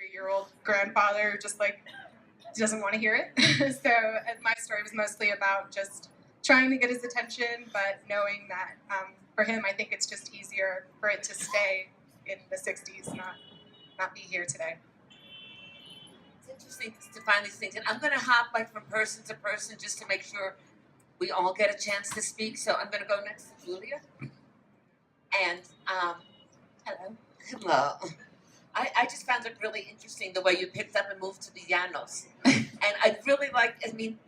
93-year-old grandfather who just like doesn't want to hear it. So my story was mostly about just trying to get his attention, but knowing that for him, I think it's just easier for it to stay in the 60s, not be here today. It's interesting to find these things. And I'm going to hop like from person to person just to make sure we all get a chance to speak. So I'm going to go next to Julia. And hello. Hello. I just found it really interesting the way you picked up and moved to the Llanos. And I really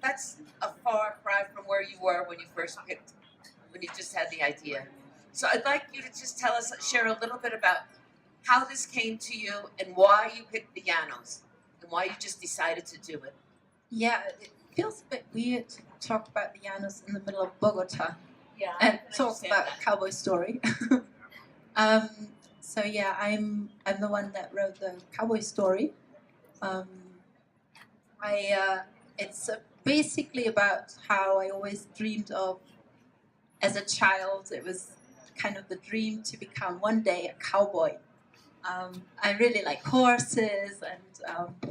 that's a far cry from where you were when you first when you just had the idea. So I'd like you to just share a little bit about how this came to you and why you picked the Llanos and why you just decided to do it. Yeah, it feels a bit weird to talk about the Llanos in the middle of Bogota. Yeah, and talk about a cowboy story. So yeah, I'm the one that wrote the cowboy story. It's basically about how I always dreamed of, as a child, it was kind of the dream to become one day a cowboy. I really like horses and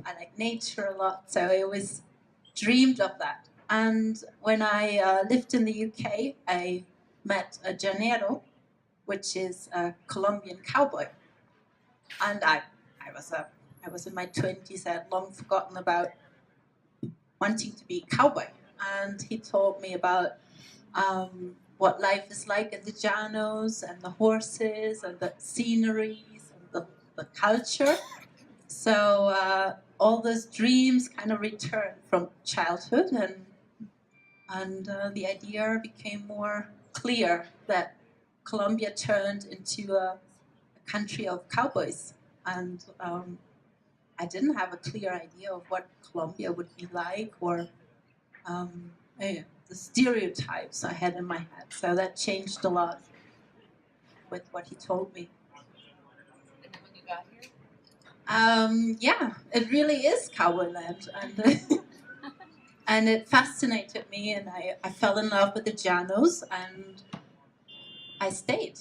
I like nature a lot, so I always dreamed of that. And when I lived in the UK, I met a llanero, which is a Colombian cowboy. And I was in my 20s. I had long forgotten about wanting to be a cowboy. And he told me about what life is like in the llanos and the horses and the sceneries and the culture. So all those dreams kind of returned from childhood, and the idea became more clear that Colombia turned into a country of cowboys. And I didn't have a clear idea of what Colombia would be like, or the stereotypes I had in my head. So that changed a lot with what he told me. And then when you got here? Yeah, it really is cowboy land. And and it fascinated me, and I fell in love with the llanos, and I stayed.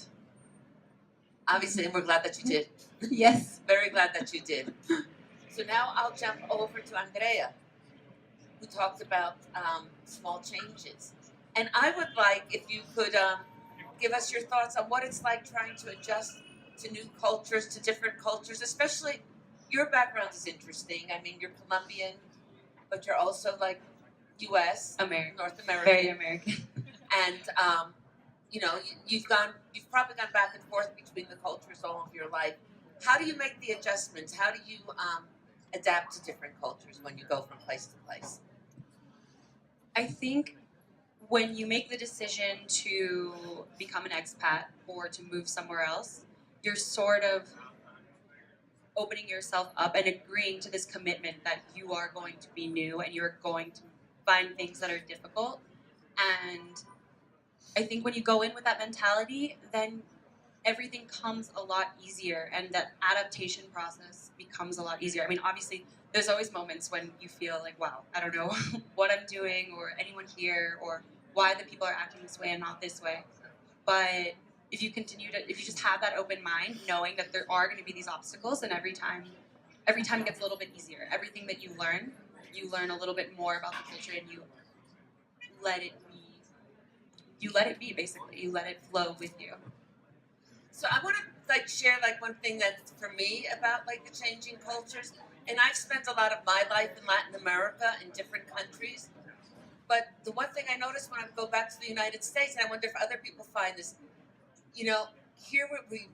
Obviously, and we're glad that you did. Yes. Very glad that you did. So now I'll jump over to Andrea, who talked about small changes. And I would like if you could give us your thoughts on what it's like trying to adjust to new cultures, to different cultures, especially your background is interesting. I mean, you're Colombian, but you're also like U.S., American, North American, very American, and you've probably gone back and forth between the cultures all of your life. How do you make the adjustments? How do you adapt to different cultures when you go from place to place? I think when you make the decision to become an expat or to move somewhere else, you're sort of opening yourself up and agreeing to this commitment that you are going to be new and you're going to find things that are difficult. And I think when you go in with that mentality, then everything comes a lot easier, and that adaptation process becomes a lot easier. I mean, obviously, there's always moments when you feel like, wow, I don't know what I'm doing or anyone here or why the people are acting this way and not this way. But if you just have that open mind, knowing that there are going to be these obstacles, and every time it gets a little bit easier. Everything that you learn a little bit more about the culture, and you let it be. You let it be, basically. You let it flow with you. So I want to share one thing that's for me about the changing cultures. And I've spent a lot of my life in Latin America in different countries. But the one thing I noticed when I go back to the United States, and I wonder if other people find this, here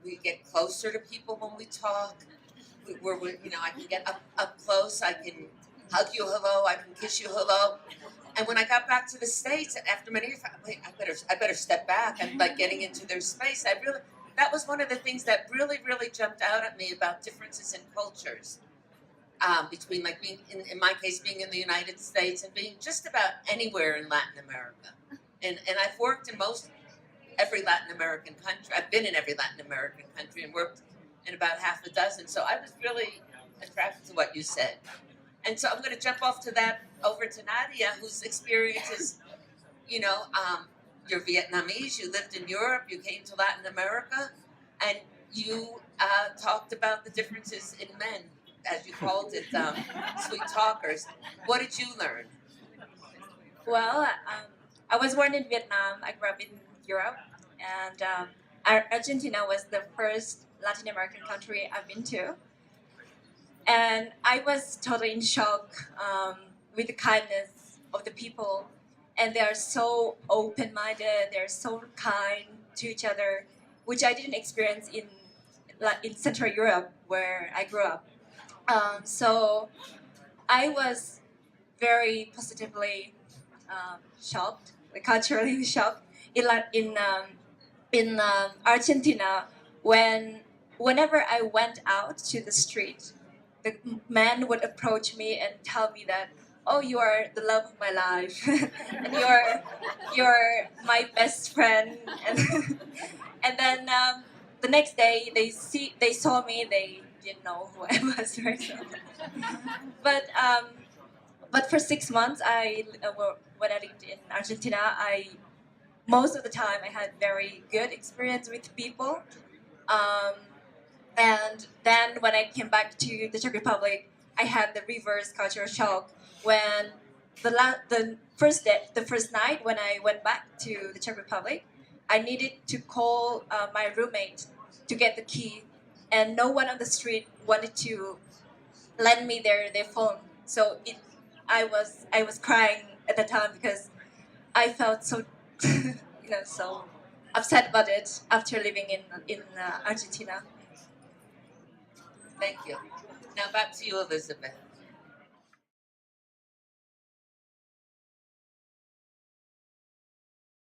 we get closer to people when we talk. I can get up close. I can hug you hello. I can kiss you hello. And when I got back to the States, after many years, I better step back. I'm getting into their space. That was one of the things that really, really jumped out at me about differences in cultures between being, in my case, being in the United States and being just about anywhere in Latin America. And I've worked in every Latin American country. I've been in every Latin American country and worked in about half a dozen. So I was really attracted to what you said. And so I'm going to jump off to that over to Nadia, whose experience is, you're Vietnamese, you lived in Europe, you came to Latin America, and you talked about the differences in men as you called it, sweet talkers. What did you learn? Well, I was born in Vietnam. I grew up in Europe, and Argentina was the first Latin American country I've been to. And I was totally in shock with the kindness of the people. And they are so open-minded. They're so kind to each other, which I didn't experience in Central Europe where I grew up. So I was very positively shocked, like culturally shocked in Argentina whenever I went out to the street, the man would approach me and tell me that, oh, you are the love of my life, and you're my best friend, and and then the next day they saw me, they didn't know who I was, right? So, but for 6 months when I lived in Argentina, most of the time I had very good experience with people. Um, and then when I came back to the Czech Republic, I had the reverse culture shock when the first night when I went back to the Czech Republic, I needed to call my roommate to get the key, and no one on the street wanted to lend me their phone. So I was crying at the time because I felt so so upset about it after living in Argentina. Thank you. Now back to you, Elizabeth.